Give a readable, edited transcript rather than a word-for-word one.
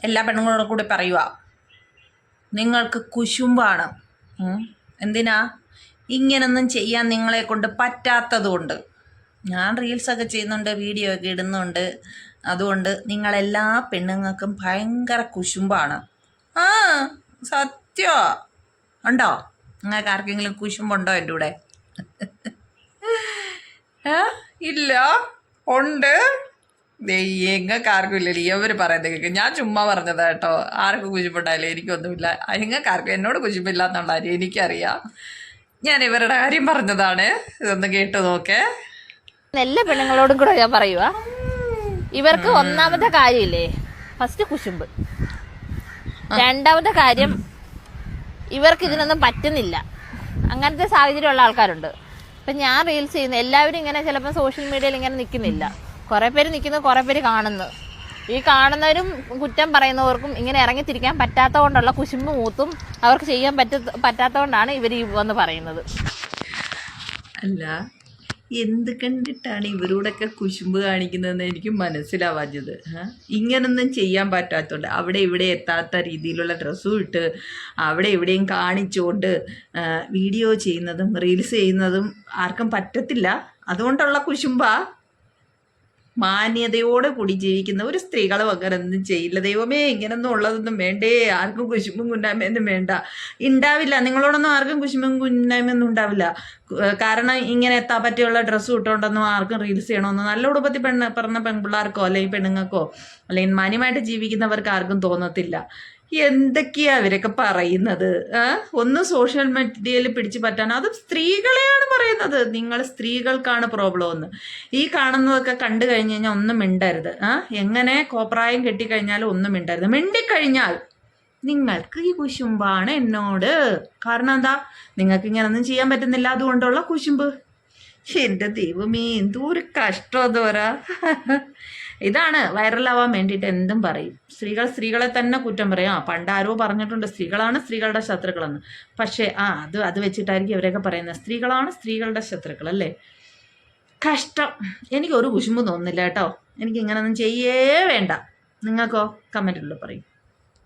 എല്ലാ പെണ്ണുങ്ങളോടും കൂടി പറയുക, നിങ്ങൾക്ക് കുശുമ്പാണ്. എന്തിനാ ഇങ്ങനൊന്നും ചെയ്യാൻ നിങ്ങളെ കൊണ്ട് പറ്റാത്തതുകൊണ്ട്. ഞാൻ റീൽസൊക്കെ ചെയ്യുന്നുണ്ട്, വീഡിയോ ഒക്കെ ഇടുന്നുണ്ട്. അതുകൊണ്ട് നിങ്ങളെല്ലാ പെണ്ണുങ്ങൾക്കും ഭയങ്കര കുശുമ്പാണ്. ആ സത്യോ ഉണ്ടോ? നിങ്ങൾക്ക് ആർക്കെങ്കിലും കുശുമ്പുണ്ടോ എൻ്റെ കൂടെ? ഇല്ല, ഉണ്ട്. നിങ്ങൾക്ക് ആർക്കും ഇല്ലല്ലേ ഇവർ പറയുന്നത് കേൾക്കും. ഞാൻ ചുമ്മാ പറഞ്ഞതാ കേട്ടോ. ആർക്കും കുശുമ്പുണ്ടായില്ലേ? എനിക്കൊന്നുമില്ല. നിങ്ങൾക്ക് ആർക്കും എന്നോട് കുശുമ്പില്ല എന്നുള്ള കാര്യം എനിക്കറിയാം. ഞാൻ ഇവരുടെ കാര്യം പറഞ്ഞതാണ്. ഇതൊന്ന് കേട്ടു നോക്കേ. എല്ലാ പെണ്ണുങ്ങളോടും കൂടെ ഞാൻ പറയുക, ഇവർക്ക് ഒന്നാമത്തെ കാര്യമില്ലേ ഫസ്റ്റ് കുശുമ്പ്. രണ്ടാമത്തെ കാര്യം, ഇവർക്ക് ഇതിനൊന്നും പറ്റുന്നില്ല. അങ്ങനത്തെ സാഹചര്യമുള്ള ആൾക്കാരുണ്ട്. ഇപ്പം ഞാൻ റീൽസ് ചെയ്യുന്ന എല്ലാവരും ഇങ്ങനെ ചിലപ്പോൾ സോഷ്യൽ മീഡിയയിൽ ഇങ്ങനെ നിൽക്കുന്നില്ല. കുറേ പേര് നിൽക്കുന്നു, കുറേ പേര് കാണുന്നു. ഈ കാണുന്നവരും കുറ്റം പറയുന്നവർക്കും ഇങ്ങനെ ഇറങ്ങിത്തിരിക്കാൻ പറ്റാത്തതുകൊണ്ടുള്ള കുശുമ്പ് മൂത്തും അവർക്ക് ചെയ്യാൻ പറ്റാത്തതുകൊണ്ടാണ് ഇവർ ഈ വന്ന് പറയുന്നത്. അല്ല, എന്ത് കണ്ടിട്ടാണ് ഇവരോടൊക്കെ കുശുമ്പ് കാണിക്കുന്നതെന്ന് എനിക്ക് മനസ്സിലാവാഞ്ഞത്. ഇങ്ങനൊന്നും ചെയ്യാൻ പറ്റാത്തതുകൊണ്ട് അവിടെ ഇവിടെ എത്താത്ത രീതിയിലുള്ള ഡ്രസ്സും ഇട്ട് അവിടെ എവിടെയും കാണിച്ചുകൊണ്ട് വീഡിയോ ചെയ്യുന്നതും റീൽസ് ചെയ്യുന്നതും ആർക്കും പറ്റത്തില്ല. അതുകൊണ്ടുള്ള കുശുമ്പാ. മാന്യതയോടെ കൂടി ജീവിക്കുന്ന ഒരു സ്ത്രീകളും അങ്ങനെ ഒന്നും ചെയ്യില്ല. ദൈവമേ, ഇങ്ങനൊന്നും ഉള്ളതൊന്നും വേണ്ടേ. ആർക്കും കുശുമ്പും കുന്നായ്മയൊന്നും വേണ്ട, ഉണ്ടാവില്ല. നിങ്ങളോടൊന്നും ആർക്കും കുശുമ്പും കുന്നായ്മയൊന്നും ഉണ്ടാവില്ല. കാരണം ഇങ്ങനെ എത്താൻ പറ്റിയുള്ള ഡ്രസ്സ് ഇട്ടുകൊണ്ടൊന്നും ആർക്കും റീൽസ് ചെയ്യണമെന്നോ നല്ല ഉടുപ്പത്തിൽ പറഞ്ഞ പെൺപിള്ളേർക്കോ അല്ലെങ്കിൽ പെണ്ണുങ്ങൾക്കോ അല്ലെങ്കിൽ മാന്യമായിട്ട് ജീവിക്കുന്നവർക്ക് ആർക്കും തോന്നത്തില്ല. എന്തൊക്കെയാ അവരൊക്കെ പറയുന്നത്? ഒന്ന് സോഷ്യൽ മീഡിയയിൽ പിടിച്ചു പറ്റാൻ, അത് സ്ത്രീകളെയാണ് പറയുന്നത്. നിങ്ങൾ സ്ത്രീകൾക്കാണ് പ്രോബ്ലം എന്ന്. ഈ കാണുന്നതൊക്കെ കണ്ടു കഴിഞ്ഞ് കഴിഞ്ഞാൽ ഒന്നും മിണ്ടരുത്. എങ്ങനെ കോപ്രായം കെട്ടിക്കഴിഞ്ഞാലും ഒന്നും മിണ്ടരുത്. മിണ്ടിക്കഴിഞ്ഞാൽ നിങ്ങൾക്ക് ഈ കുശുമ്പാണ് എന്നോട്. കാരണം എന്താ? നിങ്ങൾക്ക് ഇങ്ങനൊന്നും ചെയ്യാൻ പറ്റുന്നില്ല, അതുകൊണ്ടുള്ള കുശുമ്പ്. എൻ്റെ ദൈവമേ, എന്തോ ഒരു കഷ്ടം അതോരാ. ഇതാണ് വൈറലാവാൻ വേണ്ടിയിട്ട് എന്തും പറയും. സ്ത്രീകളെ തന്നെ കുറ്റം പറയും. പണ്ട് ആരോ പറഞ്ഞിട്ടുണ്ട് സ്ത്രീകളാണ് സ്ത്രീകളുടെ ശത്രുക്കളെന്ന്. പക്ഷേ അത് വെച്ചിട്ടായിരിക്കും ഇവരൊക്കെ പറയുന്നത് സ്ത്രീകളാണ് സ്ത്രീകളുടെ ശത്രുക്കൾ അല്ലേ. കഷ്ടം. എനിക്കൊരു കുശുമ്പും തോന്നുന്നില്ല കേട്ടോ. എനിക്ക് ഇങ്ങനൊന്നും ചെയ്യേ വേണ്ട. നിങ്ങൾക്കോ? കമൻറ്റിലൂടെ പറയും.